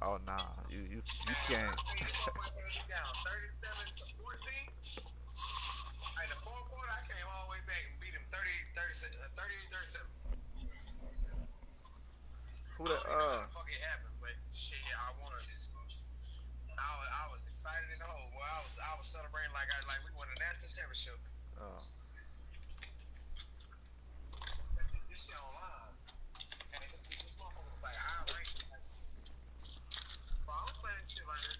Oh nah, you can't. Down 37-14. In the fourth quarter, I came all the way back and beat him 38-37. Who I that? don't even know how the fuck it happened, but shit, I was excited in the hole. Boy, I was celebrating like we won a national championship. Oh, This shit online, and this motherfucker was like, I ranked it. Like, bro, I was playing shit like this.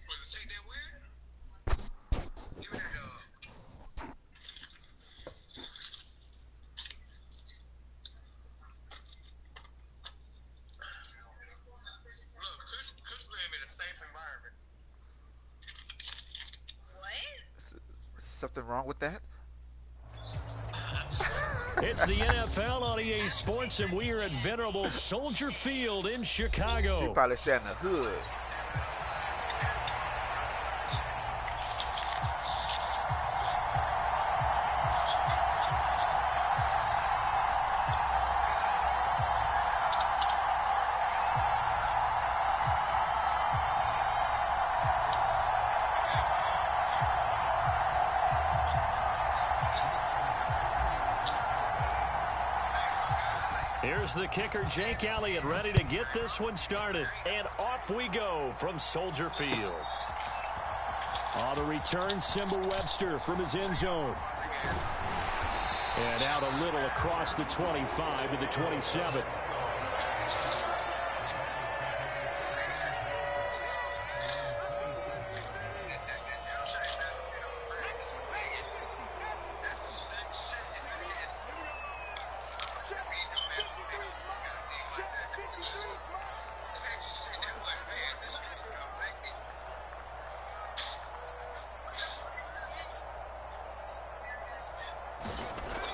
Was it take that weird? Give me that Look, Kush playing in a safe environment. something wrong with that? It's the NFL on EA Sports, and we are at venerable Soldier Field in Chicago. She probably stay in the hood. Here's the kicker, Jake Elliott, ready to get this one started. And off we go from Soldier Field. On the return, Simba Webster from his end zone. And out a little across the 25 to the 27.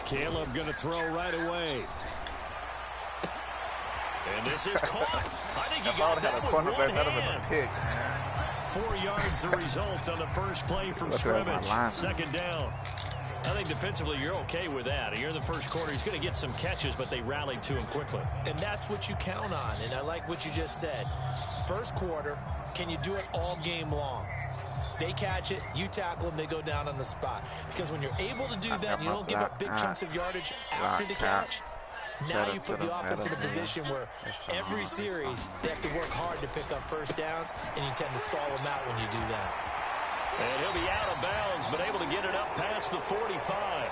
Caleb going to throw right away. And this is caught. I think he got that with one hand. 4 yards the result on the first play from scrimmage. Second down. I think defensively you're okay with that. Here in the first quarter, he's going to get some catches, but they rallied to him quickly. And that's what you count on, and I like what you just said. First quarter, can you do it all game long? They catch it, you tackle them, they go down on the spot. Because when you're able to do that, you don't give up big chunks of yardage after the catch. Now you put the offense in a position where every series they have to work hard to pick up first downs, and you tend to stall them out when you do that. And he'll be out of bounds, but able to get it up past the 45.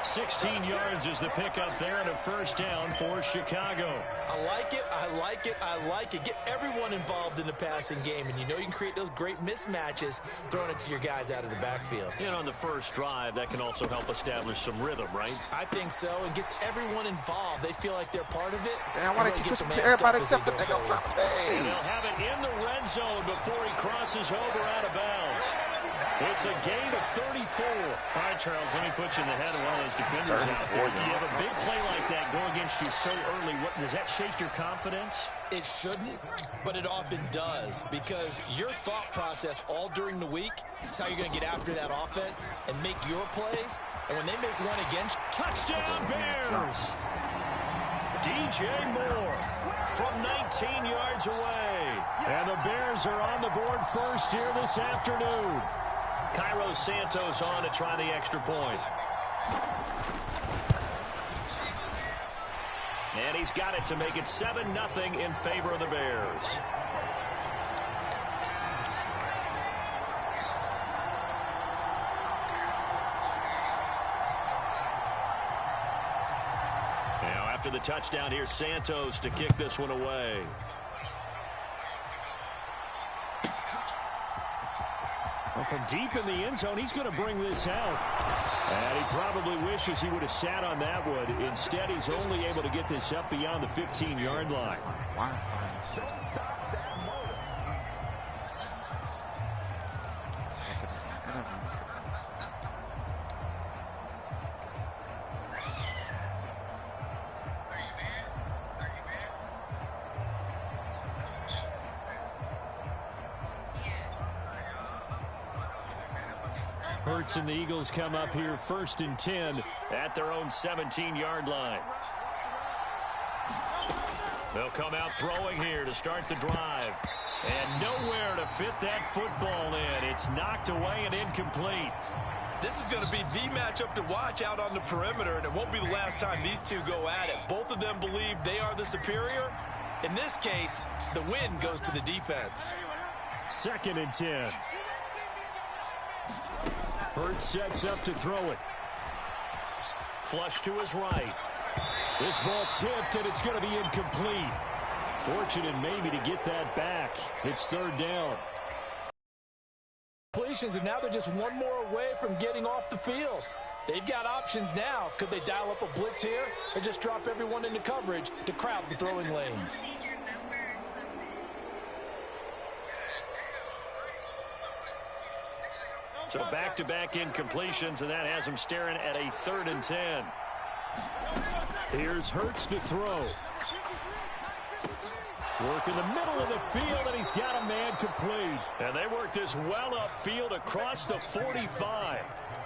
16 yards is the pickup there, and a first down for Chicago. I like it, I like it, I like it. Get everyone involved in the passing game, and you know you can create those great mismatches throwing it to your guys out of the backfield. And on the first drive, that can also help establish some rhythm, right? I think so. It gets everyone involved. They feel like they're part of it. Damn, why they keep switching to everybody except the nigga trying to pay? And they'll have it in the red zone before he crosses over out of bounds. It's a gain of 34. All right, Charles, let me put you in the head of one of those defenders out there. You have a big play like that go against you so early. Does that shake your confidence? It shouldn't, but it often does, because your thought process all during the week is how you're going to get after that offense and make your plays. And when they make one against you, touchdown Bears! DJ Moore from 19 yards away. And the Bears are on the board first here this afternoon. Cairo Santos on to try the extra point. And he's got it to make it 7-0 in favor of the Bears. Now after the touchdown, here's Santos to kick this one away. Well, from deep in the end zone, he's going to bring this out. And he probably wishes he would have sat on that one. Instead, he's only able to get this up beyond the 15-yard line. Hurts and the Eagles come up here 1st and 10 at their own 17-yard line. They'll come out throwing here to start the drive. And nowhere to fit that football in. It's knocked away and incomplete. This is going to be the matchup to watch out on the perimeter, and it won't be the last time these two go at it. Both of them believe they are the superior. In this case, the win goes to the defense. 2nd and 10. Hurts sets up to throw it. Flush to his right. This ball tipped, and it's going to be incomplete. Fortunate maybe to get that back. It's 3rd down. Completions, and now they're just one more away from getting off the field. They've got options now. Could they dial up a blitz here or just drop everyone into coverage to crowd the throwing lanes? So back-to-back incompletions, and that has him staring at a 3rd and 10. Here's Hurts to throw. Work in the middle of the field, and he's got a man complete. And they work this well upfield across the 45.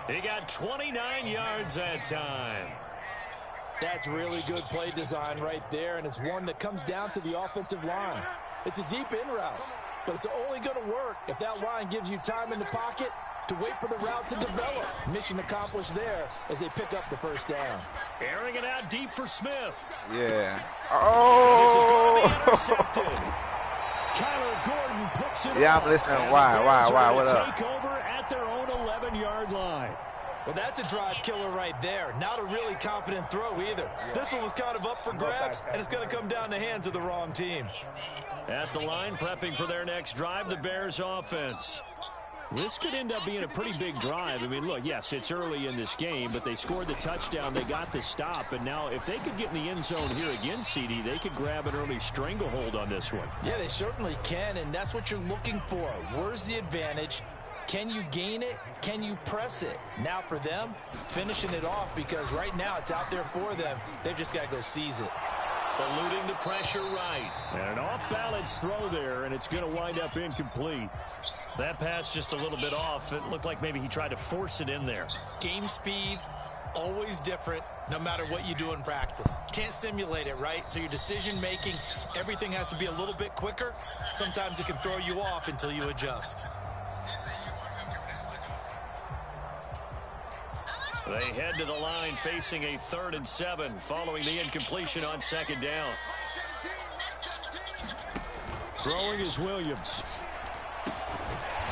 He got 29 yards that time. That's really good play design right there, and it's one that comes down to the offensive line. It's a deep in route, but it's only going to work if that line gives you time in the pocket to wait for the route to develop. Mission accomplished there as they pick up the 1st down. Airing it out deep for Smith. Yeah. This is going to be Oh. intercepted. Kyler Gordon picks it Yeah, up. I'm listening. And Why? the Bears are What gonna up? take over at their own 11-yard line. Well, that's a drive killer right there. Not a really confident throw either. This one was kind of up for grabs, and it's going to come down the hands of the wrong team. At the line, prepping for their next drive, the Bears offense. This could end up being a pretty big drive. I mean, look, yes, it's early in this game, but they scored the touchdown. They got the stop. And now if they could get in the end zone here again, CD, they could grab an early stranglehold on this one. Yeah, they certainly can, and that's what you're looking for. Where's the advantage? Can you gain it? Can you press it? Now for them, finishing it off, because right now it's out there for them. They've just got to go seize it. Eluding the pressure right. And an off-balance throw there, and it's going to wind up incomplete. That pass just a little bit off. It looked like maybe he tried to force it in there. Game speed, always different, no matter what you do in practice. Can't simulate it, right? So your decision-making, everything has to be a little bit quicker. Sometimes it can throw you off until you adjust. They head to the line facing a 3rd and 7 following the incompletion on 2nd down. Throwing is Williams.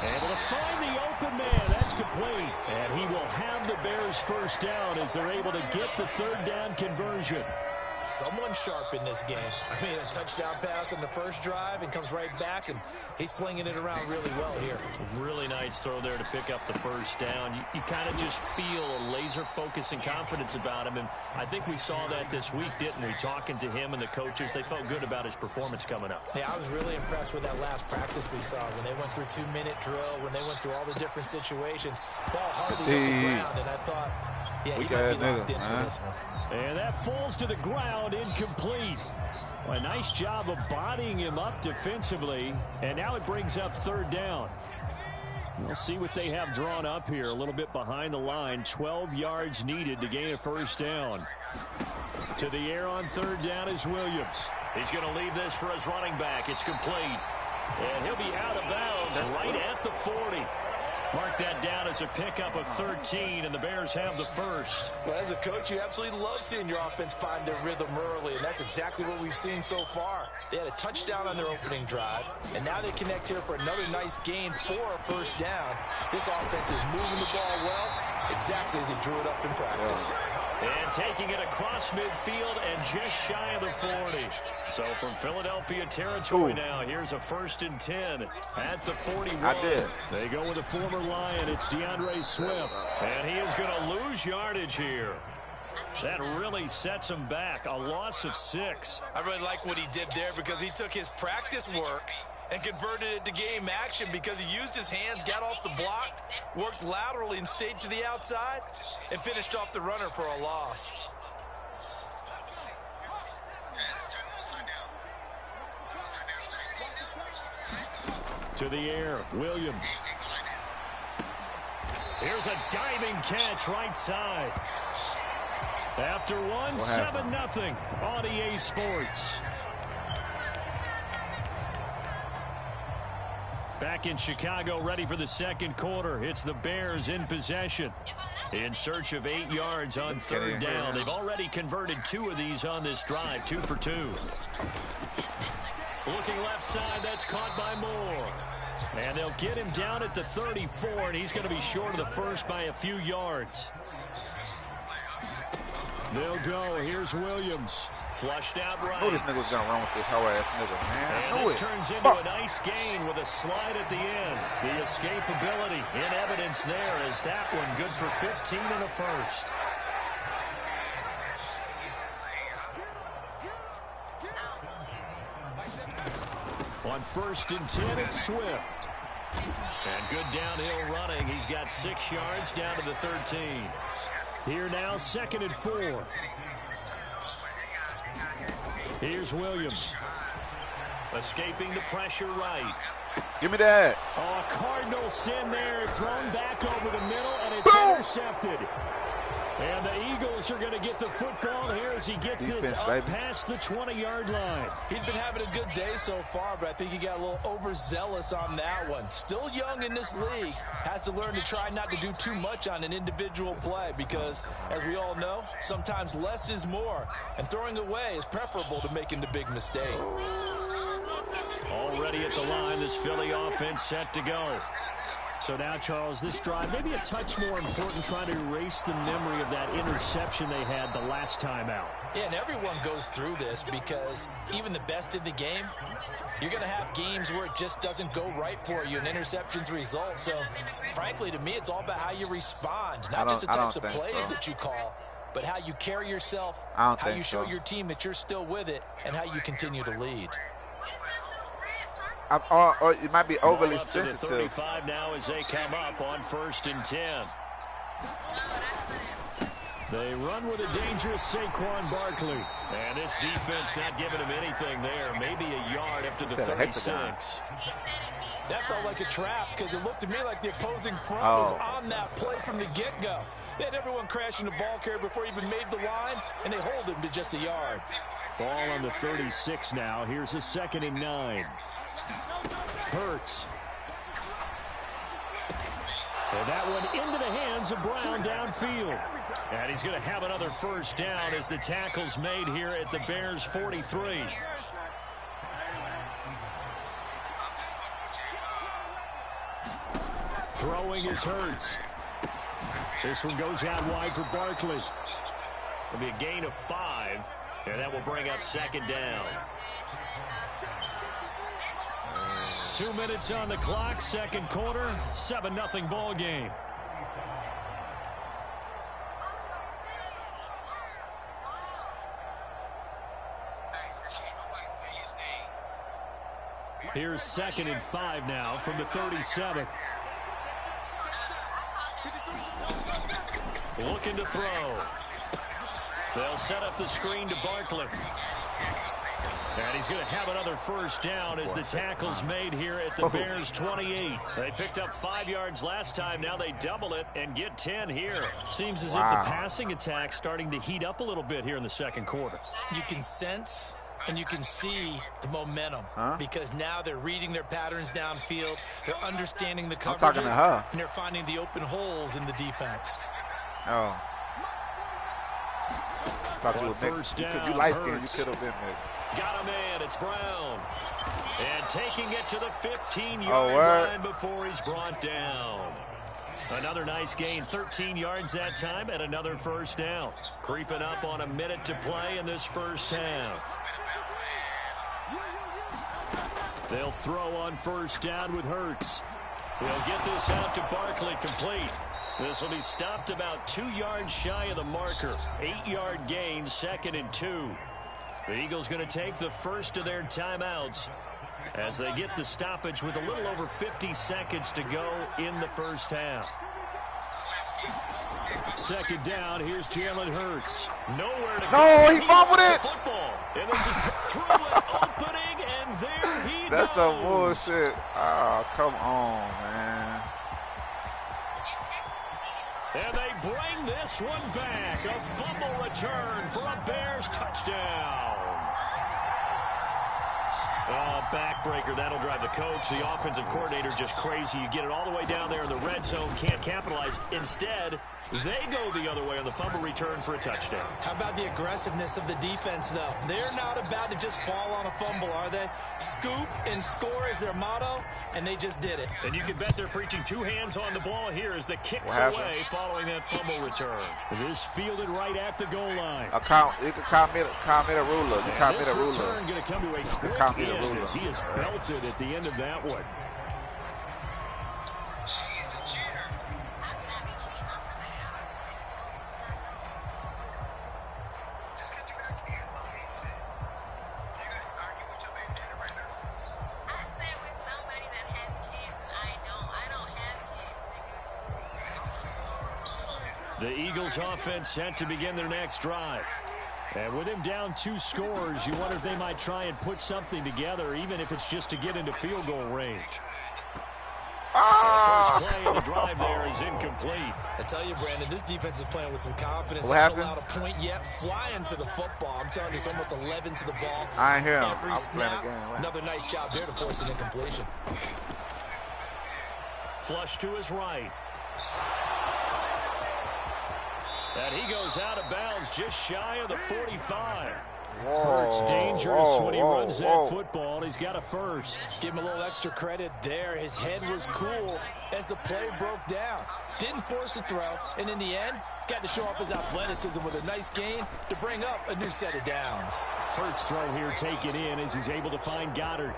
Able to find the open man. That's complete. And he will have the Bears 1st down as they're able to get the 3rd down conversion. Someone sharp in this game. I mean, a touchdown pass on the first drive and comes right back, and he's flinging it around really well here. Really nice throw there to pick up the 1st down. You kind of just feel a laser focus and confidence about him, and I think we saw that this week, didn't we? Talking to him and the coaches, they felt good about his performance coming up. Yeah, I was really impressed with that last practice we saw when they went through 2-minute drill, when they went through all the different situations. Ball hardly hit the ground, and I thought, yeah, he might be locked in for this one. And that falls to the ground, incomplete. Well, a nice job of bodying him up defensively, and now it brings up 3rd down. We'll see what they have drawn up here, a little bit behind the line. 12 yards needed to gain a 1st down. To the air on 3rd down is Williams. He's going to leave this for his running back. It's complete. And he'll be out of bounds right at the 40. Mark that down as a pickup of 13, and the Bears have the 1st. Well, as a coach, you absolutely love seeing your offense find their rhythm early, and that's exactly what we've seen so far. They had a touchdown on their opening drive, and now they connect here for another nice gain for a 1st down. This offense is moving the ball well, exactly as he drew it up in practice. And taking it across midfield and just shy of the 40. So from Philadelphia territory now, here's a 1st and 10 at the 41. I did. They go with a former Lion. It's DeAndre Swift. And he is going to lose yardage here. That really sets him back. A loss of 6. I really like what he did there because he took his practice work and converted it to game action because he used his hands, got off the block, worked laterally and stayed to the outside, and finished off the runner for a loss. To the air, Williams. Here's a diving catch right side. After one, 7-0 on EA Sports. Back in Chicago, ready for the second quarter. It's the Bears in possession. In search of 8 yards on third down. They've already converted 2 of these on this drive, 2 for 2. Looking left side, that's caught by Moore. And they'll get him down at the 34, and he's going to be short of the first by a few yards. They'll go. Here's Williams. Flushed out right. I knew this nigga was going to run with this whole ass nigga, man. And this turns into a nice gain with a slide at the end. The escapability in evidence there as that one good for 15 in the first. On 1st and 10, it's Swift. And good downhill running. He's got 6 yards down to the 13. Here now, 2nd and 4. Here's Williams. Escaping the pressure right. Give me that. Oh, a Cardinal sin there. Thrown back over the middle, and it's intercepted. And the Eagles are going to get the football here as he gets this up past the 20-yard line. He's been having a good day so far, but I think he got a little overzealous on that one. Still young in this league. Has to learn to try not to do too much on an individual play because, as we all know, sometimes less is more. And throwing away is preferable to making the big mistake. Already at the line, this Philly offense set to go. So now, Charles, this drive maybe a touch more important, trying to erase the memory of that interception they had the last time out. Yeah, and everyone goes through this because even the best in the game, you're going to have games where it just doesn't go right for you and interceptions result. So, frankly, to me, it's all about how you respond, not just the types of plays that you call, but how you carry yourself, how you show your team that you're still with it, and how you continue to lead. Or it might be overly up to the sensitive. 35 now as they come up on 1st and 10. They run with a dangerous Saquon Barkley. And this defense not giving him anything there. Maybe a yard up to the 36. That felt like a trap because it looked to me like the opposing front was on that play from the get-go. They had everyone crashing the ball carrier before he even made the line, and they hold him to just a yard. Ball on the 36 now. Here's a 2nd and 9. Hurts. And that one into the hands of Brown downfield. And he's going to have another first down as the tackle's made here at the Bears 43. Throwing is Hurts. This one goes out wide for Barkley. It'll be a gain of 5, and that will bring up 2nd down. 2 minutes on the clock, second quarter, 7-0 ball game. Here's 2nd and 5 now from the 37. Looking to throw. They'll set up the screen to Barkley. And he's going to have another first down as the tackle's made here at the Bears 28. They picked up 5 yards last time. Now they double it and get 10 here. Seems as if the passing attack's starting to heat up a little bit here in the second quarter. You can sense and you can see the momentum because now they're reading their patterns downfield. They're understanding the coverages, and they're finding the open holes in the defense. Oh. Thought you were next. You light skinned, you could have been next. Got him in. It's Brown. And taking it to the 15-yard line before he's brought down. Another nice gain. 13 yards that time and another first down. Creeping up on a minute to play in this first half. They'll throw on first down with Hurts. He'll get this out to Barkley complete. This will be stopped about 2 yards shy of the marker. 8-yard gain, 2nd and 2. The Eagles going to take the first of their timeouts as they get the stoppage with a little over 50 seconds to go in the first half. 2nd down, here's Jalen Hurts. Nowhere to go. No, he fumbled it. Football. And this is through an opening, and there he goes. That's some bullshit. Oh, come on, man. And they bring win this one back. A fumble return for a Bears touchdown. Backbreaker, that'll drive the coach. The offensive coordinator just crazy. You get it all the way down there in the red zone, can't capitalize. Instead, they go the other way on the fumble return for a touchdown. How about the aggressiveness of the defense, though? They're not about to just fall on a fumble, are they? Scoop and score is their motto, and they just did it. And you can bet they're preaching two hands on the ball here as the kicks away following that fumble return. This fielded right at the goal line. You can count me the ruler. You count me the ruler. This return going to come to a quick end as he is belted at the end of that one. The Eagles offense set to begin their next drive. And with him down 2 scores, you wonder if they might try and put something together, even if it's just to get into field goal range. The first play of the drive there is incomplete. I tell you, Brandon, this defense is playing with some confidence. What happened? Not allowed a point yet, flying to the football. I'm telling you, it's almost 11 to the ball. I hear him. Every snap, another nice job there to force an incompletion. Flush to his right. And he goes out of bounds just shy of the 45. Hurts dangerous when he runs that football. He's got a first. Give him a little extra credit there. His head was cool as the play broke down. Didn't force a throw, and in the end, got to show off his athleticism with a nice gain to bring up a new set of downs. Hurts throw here taken in as he's able to find Goddard.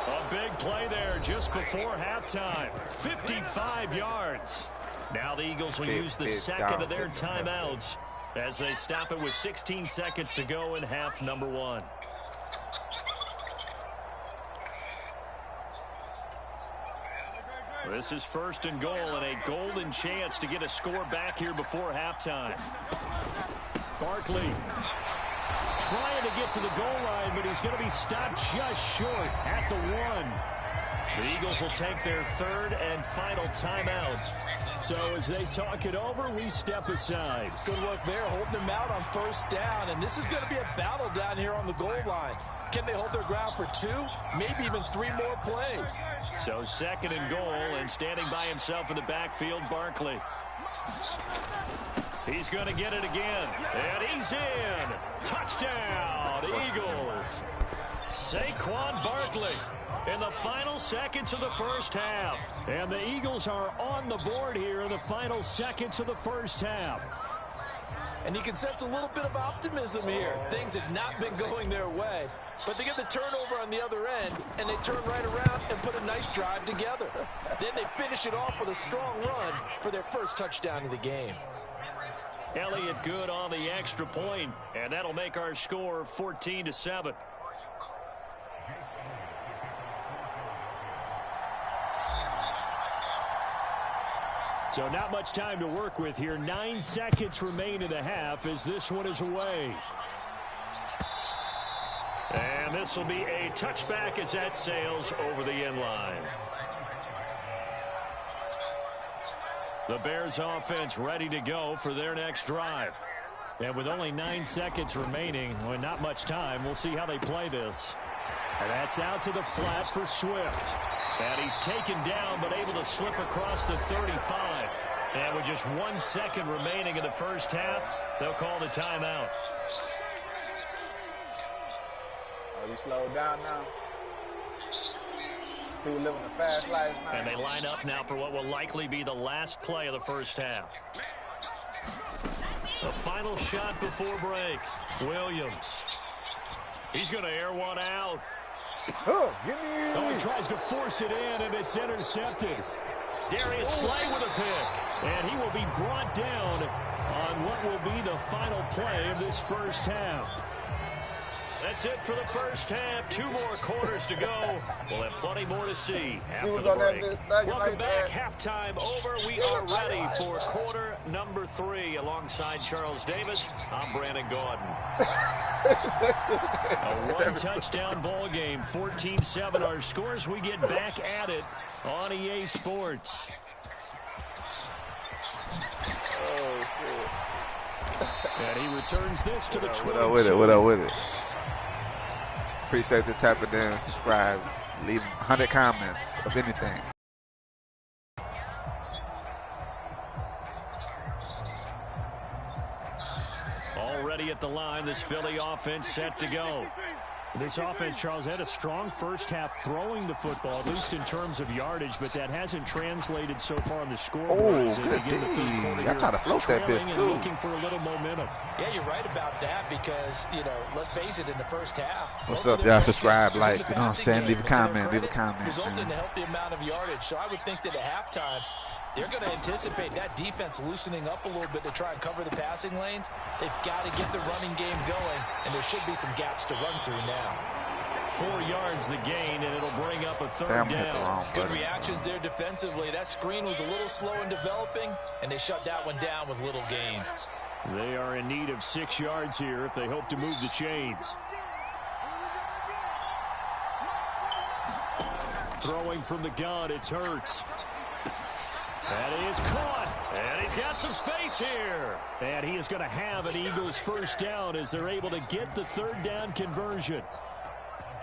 A big play there just before halftime. 55 yards. Now the Eagles will use the second of their timeouts as they stop it with 16 seconds to go in half number 1. This is 1st and goal and a golden chance to get a score back here before halftime. Barkley trying to get to the goal line, but he's going to be stopped just short at the 1. The Eagles will take their 3rd and final timeout. So as they talk it over, we step aside. Good work there, holding them out on 1st down. And this is going to be a battle down here on the goal line. Can they hold their ground for 2, maybe even 3 more plays? So 2nd and goal, and standing by himself in the backfield, Barkley. He's going to get it again. And he's in. Touchdown, Eagles. Saquon Barkley in the final seconds of the first half. And the Eagles are on the board here in the final seconds of the first half. And you can sense a little bit of optimism here. Things have not been going their way. But they get the turnover on the other end, and they turn right around and put a nice drive together. Then they finish it off with a strong run for their first touchdown of the game. Elliott good on the extra point, and that'll make our score 14-7. So not much time to work with here. 9 seconds remain in the half as this one is away. And this will be a touchback as that sails over the end line. The Bears offense ready to go for their next drive. And with only 9 seconds remaining, well, not much time, we'll see how they play this. And that's out to the flat for Swift. And he's taken down but able to slip across the 35. And with just 1 second remaining in the first half, they'll call the timeout. Oh, you slowed down now? See, we're living a fast life now. And they line up now for what will likely be the last play of the first half. The final shot before break. Williams. He's going to air one out. Oh, give me. Oh, he tries to force it in, and it's intercepted. Darius Slay with a pick. And he will be brought down on what will be the final play of this first half. That's it for the first half. 2 more quarters to go. We'll have plenty more to see after the break. Welcome back. Halftime over. We are ready for quarter number 3. Alongside Charles Davis, I'm Brandon Gordon. A 1-touchdown ball game. 14-7 our scores. We get back at it on EA Sports. Oh, shit. And he returns this to the 22. What up with it? What up with it? Appreciate the tapping in, subscribe, leave 100 comments of anything. Already at the line, this Philly offense set to go. This offense, Charles, had a strong first half throwing the football, at least in terms of yardage, but that hasn't translated so far on the scoreboard. Oh, good D. I try to float that bitch, too. Looking for a little momentum. Yeah, you're right about that because, you know, let's face it, in the first half. What's up, y'all? Subscribe, like, you know what I'm saying? Leave a comment, leave a comment. Resulted in a healthy amount of yardage. So I would think that at halftime, they're going to anticipate that defense loosening up a little bit to try and cover the passing lanes. They've got to get the running game going, and there should be some gaps to run through now. 4 yards the gain, and it'll bring up a third down. Good reactions there defensively. That screen was a little slow in developing, and they shut that one down with little gain. They are in need of 6 yards here if they hope to move the chains. Throwing from the gun, it's Hurts. That is caught, and he's got some space here. And he is going to have an Eagles first down as they're able to get the third down conversion.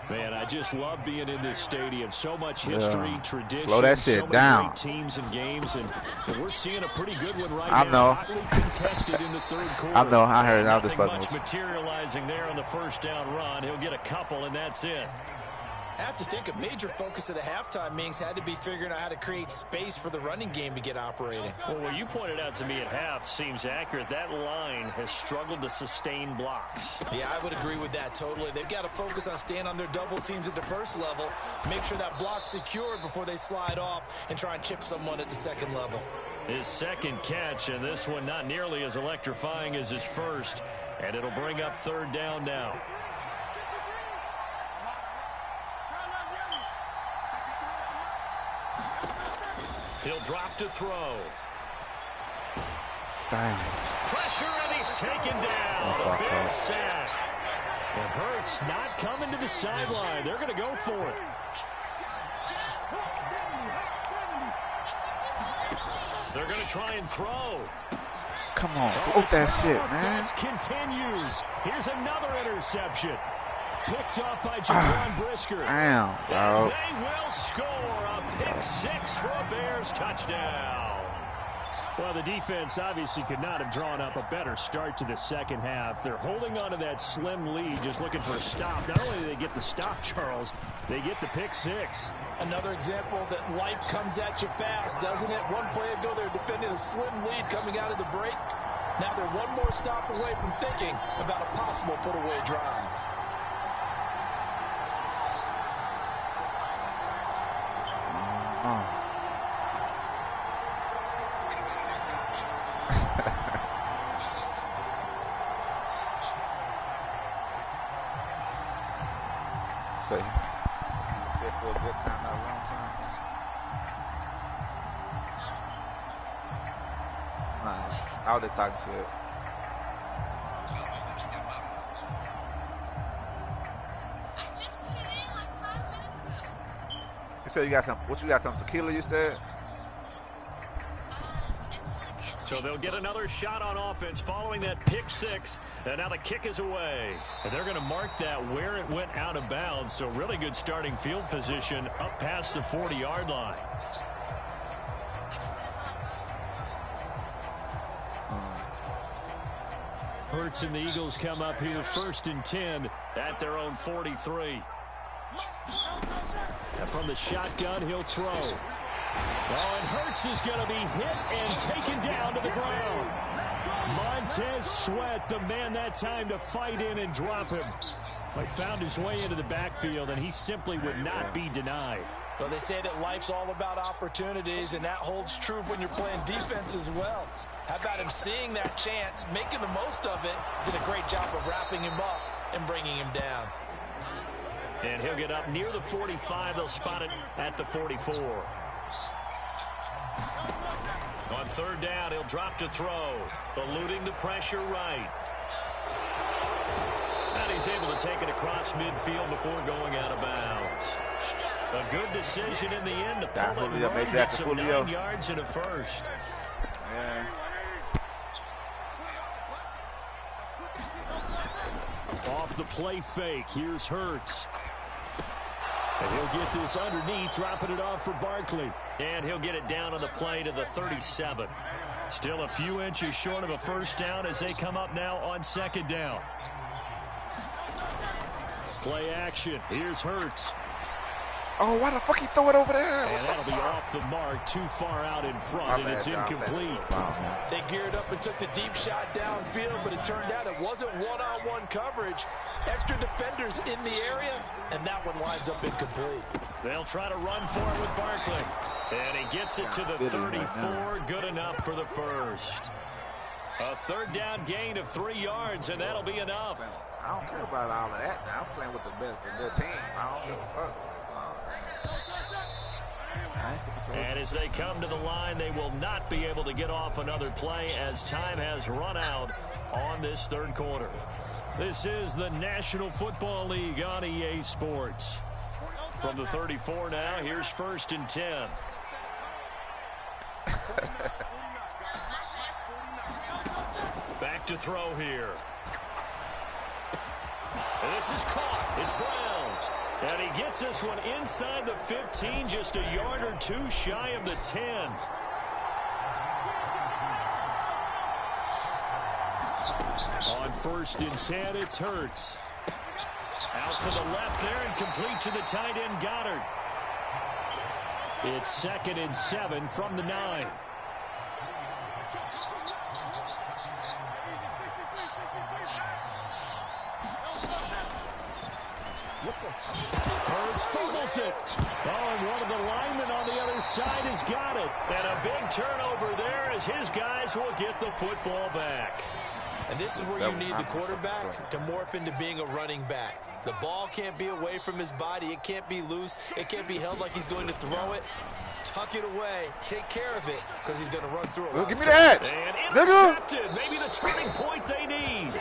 Man, I just love being in this stadium. So much history, tradition, slow that shit so many down. Great teams and games, and we're seeing a pretty good one right I now. know. Hotly contested in the third quarter. I know. I heard. Nothing much materializing there on the first down run. He'll get a couple, and that's it. I have to think a major focus of the halftime meetings had to be figuring out how to create space for the running game to get operating. Well, what you pointed out to me at half seems accurate. That line has struggled to sustain blocks. Yeah, I would agree with that totally. They've got to focus on staying on their double teams at the first level, make sure that block's secured before they slide off and try and chip someone at the second level. His second catch, and this one not nearly as electrifying as his first, and it'll bring up third down now. He'll drop to throw. Damn. Pressure, and he's taken down. A big sack. It hurts not coming to the sideline. They're going to go for it. They're going to try and throw. Come on, float that shit, man. Continues. Here's another interception. Picked up by Jaquan Brisker. Damn, bro. They will score a pick six for a Bears touchdown. Well, the defense obviously could not have drawn up a better start to the second half. They're holding on to that slim lead, just looking for a stop. Not only do they get the stop, Charles, they get the pick six. Another example that life comes at you fast, doesn't it? One play ago, they're defending a slim lead coming out of the break. Now they're one more stop away from thinking about a possible put-away drive. Say for a good time, not a long time. Nah, I was just talking shit. You said you got some. What you got? Some tequila? You said. So they'll get another shot on offense following that pick six, and now the kick is away. And they're going to mark that where it went out of bounds, so really good starting field position up past the 40-yard line. Hurts and the Eagles come up here 1st and 10 at their own 43. And from the shotgun, he'll throw. Oh, and Hurts is going to be hit and taken down to the ground. Montez Sweat, the man that time to fight in and drop him. He found his way into the backfield, and he simply would not be denied. Well, they say that life's all about opportunities, and that holds true when you're playing defense as well. How about him seeing that chance, making the most of it, did a great job of wrapping him up and bringing him down. And he'll get up near the 45. They'll spot it at the 44. On 3rd down, he'll drop to throw, eluding the pressure right. And he's able to take it across midfield before going out of bounds. A good decision in the end to pull it and run, get some 9 yards and a first. Yeah. Off the play fake, here's Hurts. And he'll get this underneath, dropping it off for Barkley. And he'll get it down on the play to the 37. Still a few inches short of a first down as they come up now on second down. Play action, here's Hurts. Oh, why the fuck he throw it over there? And that'll be off the mark, too far out in front, and it's incomplete. They geared up and took the deep shot downfield, but it turned out it wasn't one-on-one coverage. Extra defenders in the area, and that one winds up incomplete. They'll try to run for it with Barkley. And he gets it to the 34, good enough for the first. A third down gain of 3 yards, and that'll be enough. I don't care about all of that now. I'm playing with the good team. I don't give a fuck. And as they come to the line, they will not be able to get off another play as time has run out on this third quarter. This is the National Football League on EA Sports. From the 34 now, here's 1st and 10. Back to throw here. And this is caught. It's Brown. And he gets this one inside the 15, just a yard or two shy of the 10. On 1st and 10, it's Hurts. Out to the left there and complete to the tight end, Goddard. It's 2nd and 7 from the 9. Hurts fumbles it. Oh, and one of the linemen on the other side has got it. And a big turnover there as his guys will get the football back. And this is where you need the quarterback to morph into being a running back. The ball can't be away from his body. It can't be loose. It can't be held like he's going to throw it. Tuck it away. Take care of it because he's going to run through it. Give me that. And intercepted. Maybe the turning point they need.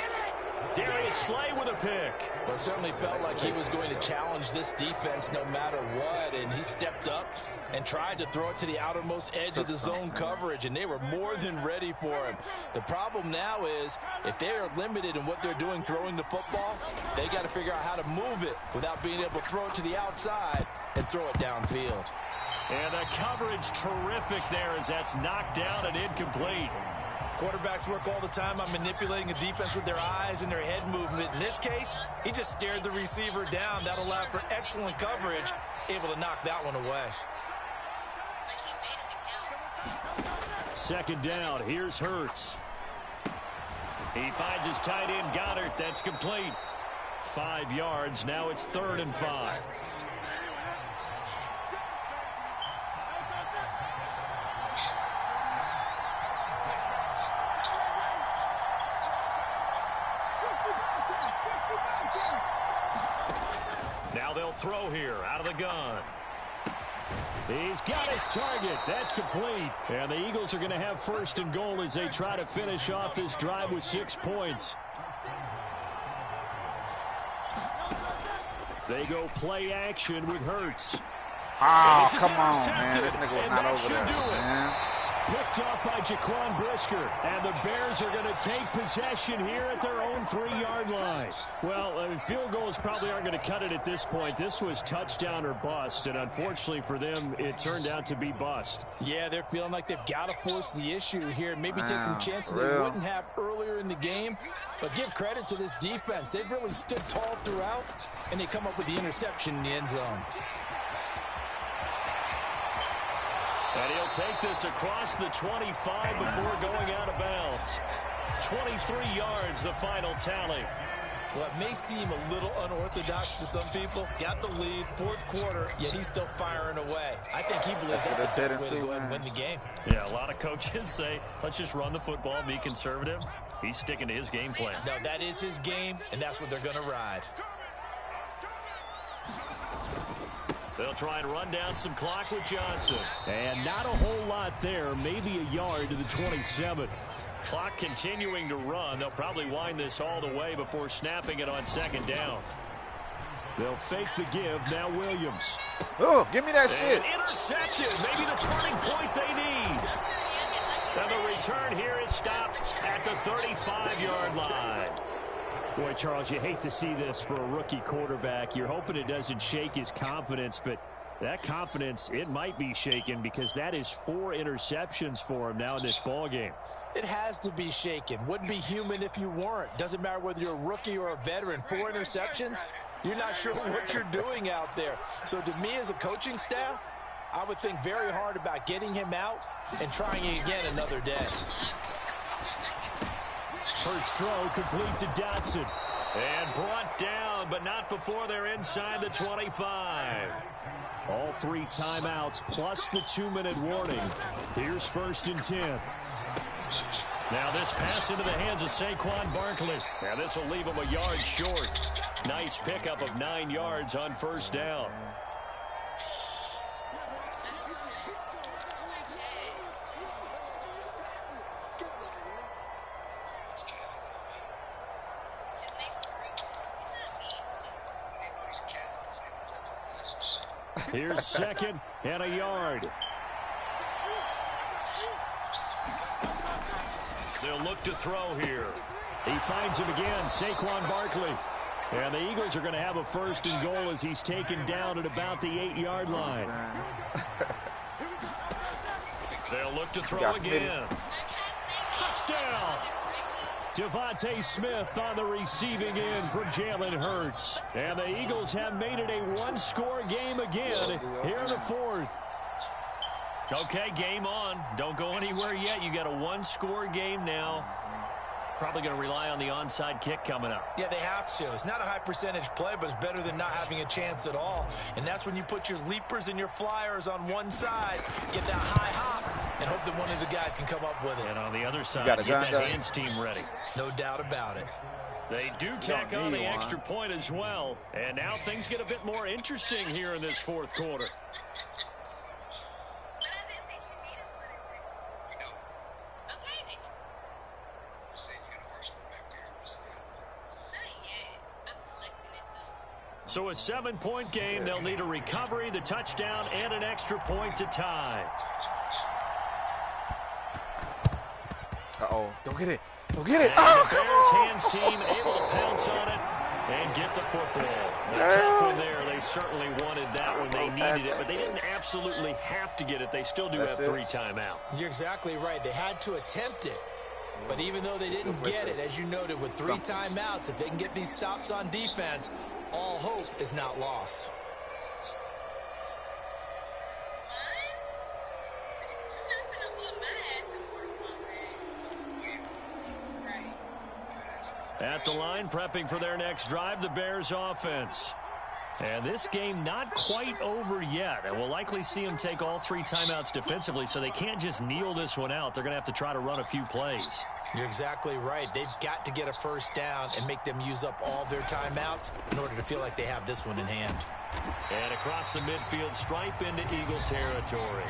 Darius Slay with a pick. Well, it certainly felt like he was going to challenge this defense no matter what, and he stepped up and tried to throw it to the outermost edge of the zone coverage, and they were more than ready for him. The problem now is if they are limited in what they're doing throwing the football, they got to figure out how to move it without being able to throw it to the outside and throw it downfield. And the coverage terrific there as that's knocked down and incomplete. Quarterbacks work all the time on manipulating a defense with their eyes and their head movement. In this case, he just stared the receiver down. That allowed for excellent coverage, able to knock that one away. 2nd down, here's Hurts. He finds his tight end, Goddard. That's complete. 5 yards, now it's 3rd and 5. Now they'll throw here out of the gun. He's got his target. That's complete. And the Eagles are going to have 1st and goal as they try to finish off this drive with 6 points. They go play action with Hurts. Oh, come on, man. This nigga was not over there, man. Picked off by Jaquan Brisker. And the Bears are going to take possession here at their own 3-yard line. Well, field goals probably aren't going to cut it at this point. This was touchdown or bust. And unfortunately for them, it turned out to be bust. Yeah, they're feeling like they've got to force the issue here. Maybe take some chances they wouldn't have earlier in the game. But give credit to this defense. They've really stood tall throughout. And they come up with the interception in the end zone. And he'll take this across the 25 before going out of bounds. 23 yards, the final tally. Well, it may seem a little unorthodox to some people. Got the lead, 4th quarter, yet he's still firing away. I think he believes that's the best way to go ahead and win the game. Yeah, a lot of coaches say, let's just run the football, be conservative. He's sticking to his game plan. No, that is his game, and that's what they're going to ride. They'll try and run down some clock with Johnson. And not a whole lot there, maybe a yard to the 27. Clock continuing to run. They'll probably wind this all the way before snapping it on 2nd down. They'll fake the give. Now Williams. Oh, give me that shit. Intercepted. Maybe the turning point they need. And the return here is stopped at the 35-yard line. Boy, Charles, you hate to see this for a rookie quarterback. You're hoping it doesn't shake his confidence, but that confidence, it might be shaken because that is 4 interceptions for him now in this ball game. It has to be shaken. Wouldn't be human if you weren't. Doesn't matter whether you're a rookie or a veteran. 4 interceptions, you're not sure what you're doing out there. So to me as a coaching staff, I would think very hard about getting him out and trying it again another day. Hurts throw complete to Dotson. And brought down, but not before they're inside the 25. All 3 timeouts plus the 2-minute warning. Here's 1st and 10. Now this pass into the hands of Saquon Barkley. Now this will leave him a yard short. Nice pickup of 9 yards on 1st down. Here's 2nd and a yard. They'll look to throw here. He finds him again, Saquon Barkley. And the Eagles are going to have a 1st and goal as he's taken down at about the 8-yard line. They'll look to throw again. Touchdown! Devontae Smith on the receiving end for Jalen Hurts. And the Eagles have made it a 1-score game again here in the 4th. Okay, game on. Don't go anywhere yet. You got a 1-score game now. Probably going to rely on the onside kick coming up. Yeah, they have to. It's not a high percentage play, but it's better than not having a chance at all. And that's when you put your leapers and your flyers on one side, get that high hop, and hope that one of the guys can come up with it. And on the other side, get that hands team ready. No doubt about it. They do tack on the extra point as well. And now things get a bit more interesting here in this 4th quarter. So a 7-point game. They'll need a recovery, the touchdown, and an extra point to tie. Uh-oh. Don't get it. Don't get it. And the Bears hands team able to pounce on it and get the football. A tough one there. They certainly wanted that when they needed it, but they didn't absolutely have to get it. They still do have 3 timeouts. You're exactly right. They had to attempt it. But even though they didn't get it, as you noted, with 3 timeouts, if they can get these stops on defense, all hope is not lost. At the line, prepping for their next drive, the Bears offense. And this game not quite over yet. And we'll likely see them take all 3 timeouts defensively, so they can't just kneel this one out. They're going to have to try to run a few plays. You're exactly right. They've got to get a 1st down and make them use up all their timeouts in order to feel like they have this one in hand. And across the midfield, stripe into Eagle territory.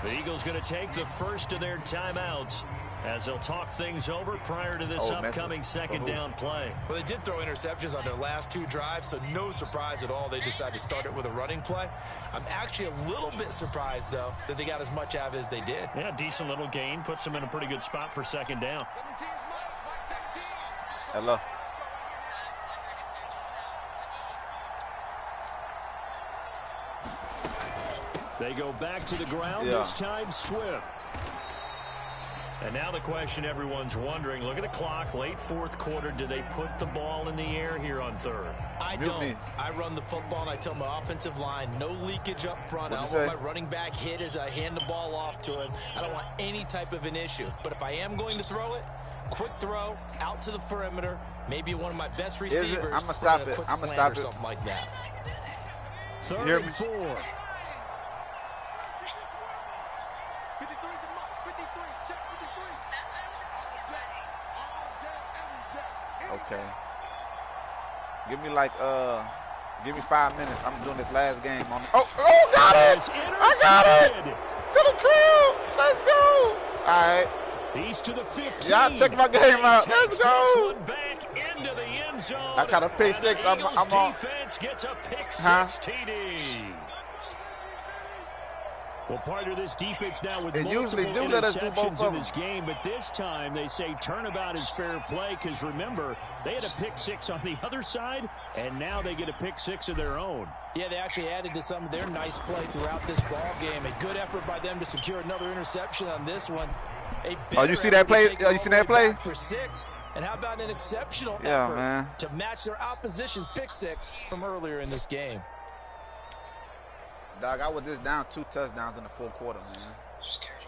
The Eagles going to take the first of their timeouts as they'll talk things over prior to this upcoming 2nd down play. Well, they did throw interceptions on their last 2 drives, so no surprise at all they decided to start it with a running play. I'm actually a little bit surprised, though, that they got as much out of it as they did. Yeah, decent little gain. Puts them in a pretty good spot for 2nd down. Hello. They go back to the ground, this time Swift. And now the question everyone's wondering, look at the clock, late 4th quarter, do they put the ball in the air here on 3rd? I don't. I run the football, and I tell my offensive line, no leakage up front. I don't want my running back hit as I hand the ball off to him. I don't want any type of an issue. But if I am going to throw it, quick throw, out to the perimeter, maybe one of my best receivers. I'm going to stop it. I'm going to stop it. Something like that. 3rd and 4. Okay. Give me like give me 5 minutes. I'm doing this last game on. Got it! I got it! To the crib! Let's go! All right. He's to the 15. Y'all check my game out. Let's go! Back into the end zone. I got a pick 6. I'm on. Defense gets a pick 6 TD. Well, partner, this defense now with they multiple usually do let us do both interceptions in of this game, but this time they say turnabout is fair play because, remember, they had a pick six on the other side, and now they get a pick six of their own. Yeah, they actually added to some of their nice play throughout this ball game. A good effort by them to secure another interception on this one. Oh, you see that play? You see that play? For 6. And how about an exceptional effort man, to match their opposition's pick 6 from earlier in this game? Dog, I was just down 2 touchdowns in the fourth quarter, man. Just carry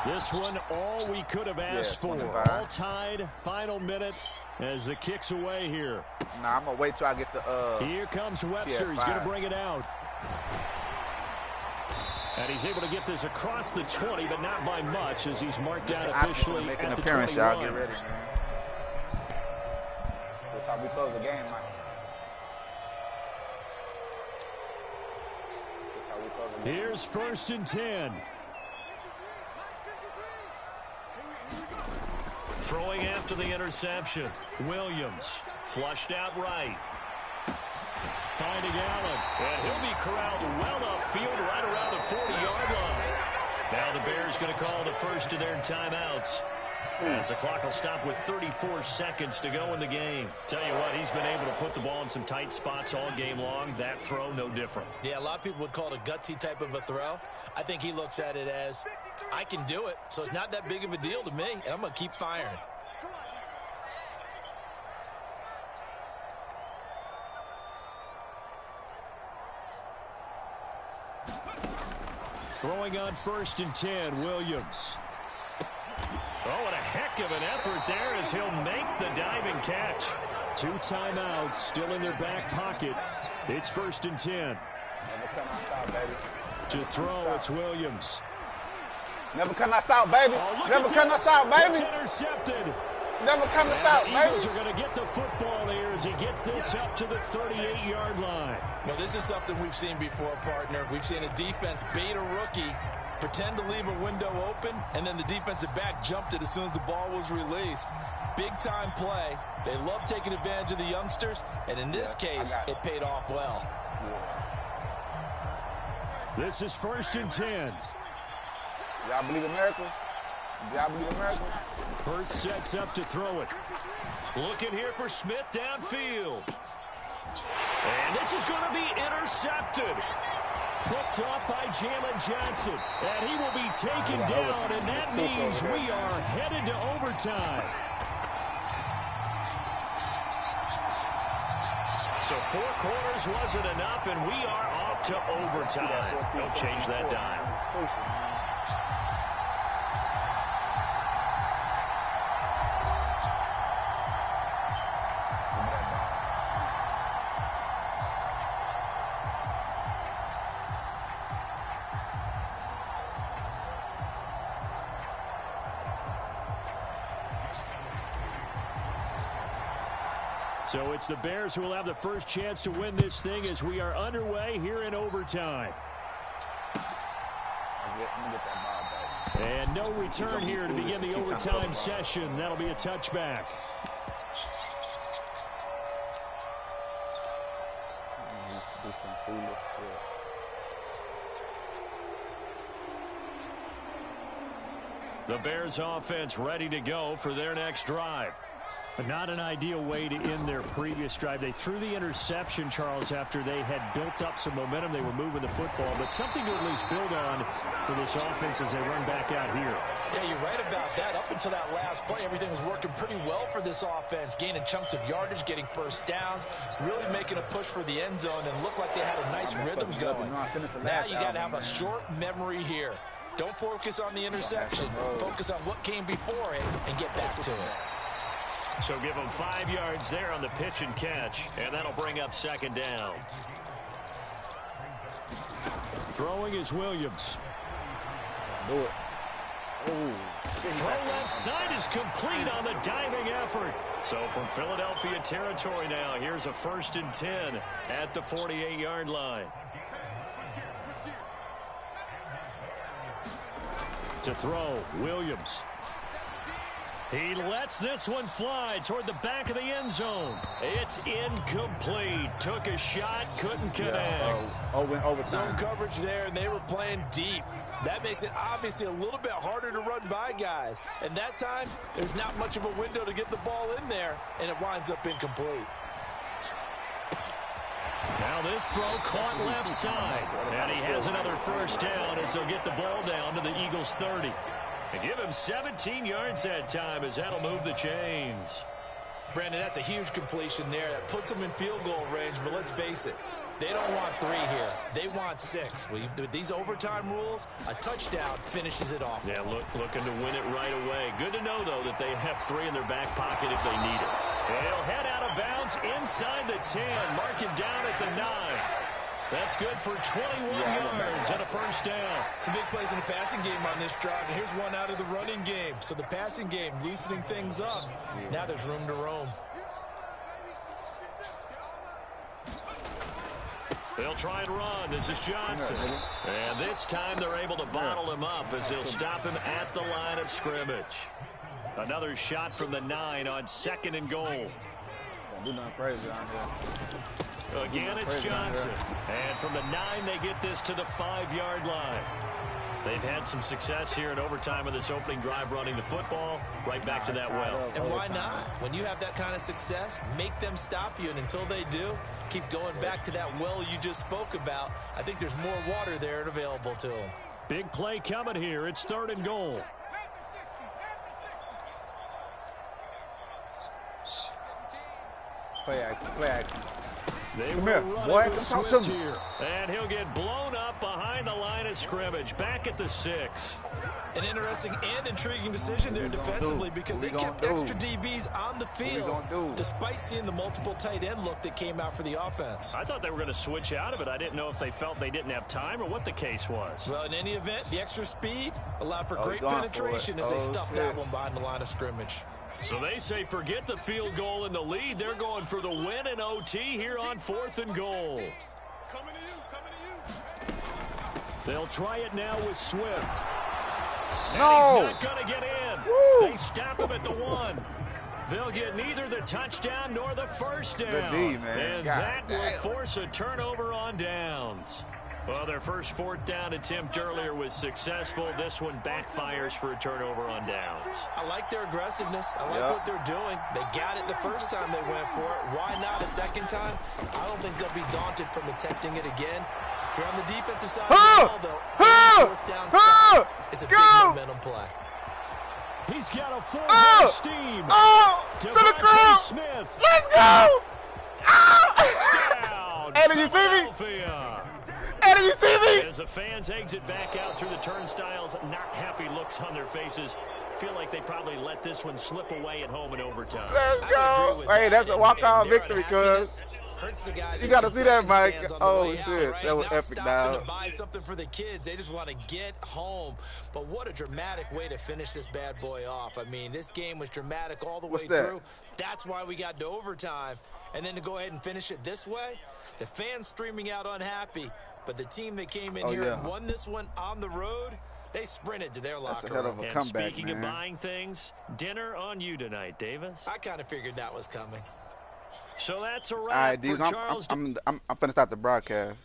This one, all we could have asked for. All tied, final minute as the kick's away here. Nah, I'm going to wait till I get the Here comes Webster. PS5. He's going to bring it out. And he's able to get this across the 20, but not by much as he's marked out officially make at an the appearance, 21. y'all. Get ready, man. That's how we close the game, Mike. That's how we close the game. Here's 1st and 10. Throwing after the interception. Williams flushed out right. Finding Allen. And he'll be corralled well upfield right around the 40-yard line. Now the Bears going to call the first of their timeouts. As the clock will stop with 34 seconds to go in the game. Tell you what, he's been able to put the ball in some tight spots all game long. That throw, no different. Yeah, a lot of people would call it a gutsy type of a throw. I think he looks at it as, I can do it, so it's not that big of a deal to me, and I'm going to keep firing. Throwing on 1st and 10, Williams. Oh, what a heck of an effort there as he'll make the diving catch. 2 timeouts still in their back pocket. It's 1st and 10. Never come outside, baby. To throw, it's Williams. Never come outside, baby. Oh, Never come outside, baby. It's intercepted. Never come outside, The baby. Eagles are going to get the football here as he gets this up to the 38-yard line. Well, this is something we've seen before, partner. We've seen a defense bait a rookie, pretend to leave a window open, and then the defensive back jumped it as soon as the ball was released. Big-time play. They love taking advantage of the youngsters, and in this case, it paid off well. This is 1st and 10. Y'all believe in miracles? Y'all believe in miracles? Hurt sets up to throw it. Looking here for Smith downfield. And this is going to be intercepted. Picked up by Jalen Johnson. And he will be taken down, and that means we are headed to overtime. So 4 quarters wasn't enough, and we are off to overtime. Don't change that dial. So it's the Bears who will have the first chance to win this thing as we are underway here in overtime. And no return here to begin the overtime session. That'll be a touchback. The Bears offense ready to go for their next drive. But not an ideal way to end their previous drive. They threw the interception, Charles, after they had built up some momentum. They were moving the football, but something to at least build on for this offense as they run back out here. Yeah, you're right about that. Up until that last play, everything was working pretty well for this offense, gaining chunks of yardage, getting first downs, really making a push for the end zone, and looked like they had a nice rhythm going. Now you got to have a short memory here. Don't focus on the interception. Focus on what came before it and get back to it. So give them 5 yards there on the pitch and catch, and that'll bring up 2nd down. Throwing is Williams. Do it. Throw left side is complete on the diving effort. So from Philadelphia territory now, here's a 1st and 10 at the 48-yard line. To throw, Williams. He lets this one fly toward the back of the end zone. It's incomplete. Took a shot, couldn't connect. Went overtime. Zone coverage there, and they were playing deep. That makes it obviously a little bit harder to run by guys. And that time, there's not much of a window to get the ball in there, and it winds up incomplete. Now this throw caught left side. And he has another first down as they'll get the ball down to the Eagles' 30. And give him 17 yards that time as that'll move the chains. Brandon, that's a huge completion there. That puts them in field goal range, but let's face it, they don't want 3 here. They want 6. With these overtime rules, a touchdown finishes it off. Yeah, looking to win it right away. Good to know, though, that they have 3 in their back pocket if they need it. And he'll head out of bounds inside the 10. Mark him down at the 9. That's good for 21 yards and a first down. Some big plays in the passing game on this drive, and here's one out of the running game. So the passing game loosening things up. Now there's room to roam. They'll try and run. This is Johnson. And this time they're able to bottle him up as they'll stop him at the line of scrimmage. Another shot from the 9 on 2nd and goal. Do nothing crazy on here. Again, it's Johnson. And from the 9, they get this to the 5-yard line. They've had some success here in overtime of this opening drive running the football. Right back to that well. And why not? When you have that kind of success, make them stop you. And until they do, keep going back to that well you just spoke about. I think there's more water there and available to them. Big play coming here. It's 3rd and goal. Play action. They Come will here, run boy. it with Come Swift to me. here. And he'll get blown up behind the line of scrimmage. Back at the 6. An interesting and intriguing decision there defensively because they kept extra DBs on the field despite seeing the multiple tight end look that came out for the offense. I thought they were going to switch out of it. I didn't know if they felt they didn't have time or what the case was. Well, in any event, the extra speed allowed for great penetration as they stuffed that one behind the line of scrimmage. So they say forget the field goal and the lead. They're going for the win in OT here on 4th and goal. Coming to you. They'll try it now with Swift. No. And he's not going to get in. Woo. They stop him at the 1. They'll get neither the touchdown nor the first down. Good D, man. And God that damn. will force a turnover on downs. Well, their first 4th down attempt earlier was successful. This one backfires for a turnover on downs. I like their aggressiveness. I like what they're doing. They got it the first time they went for it. Why not a second time? I don't think they'll be daunted from attempting it again. If you're on the defensive side of the ball, though, 4th down stop is a big momentum play. He's got a full head of steam. To the crowd. Smith. Let's go. Touchdown. Hey, did you see me? Philadelphia. Hey, did you see me? As the fans exit back out through the turnstiles, not happy looks on their faces. Feel like they probably let this one slip away at home in overtime. Let's go. Hey, that's a walk-off victory, cuz. Hurts the guys. You got to see that, Mike. Oh, shit. Right? That was Not epic, stopping dog. to buy something for the kids. They just want to get home. But what a dramatic way to finish this bad boy off. I mean, this game was dramatic all the way through. That's why we got to overtime. And then to go ahead and finish it this way, the fans streaming out unhappy. But the team that came in here and won this one on the road, they sprinted to their locker room. That's a hell of a comeback, speaking of buying things, dinner on you tonight, Davis. I kind of figured that was coming. So that's a wrap. All right, for dude, Charles. I'm finna start the broadcast.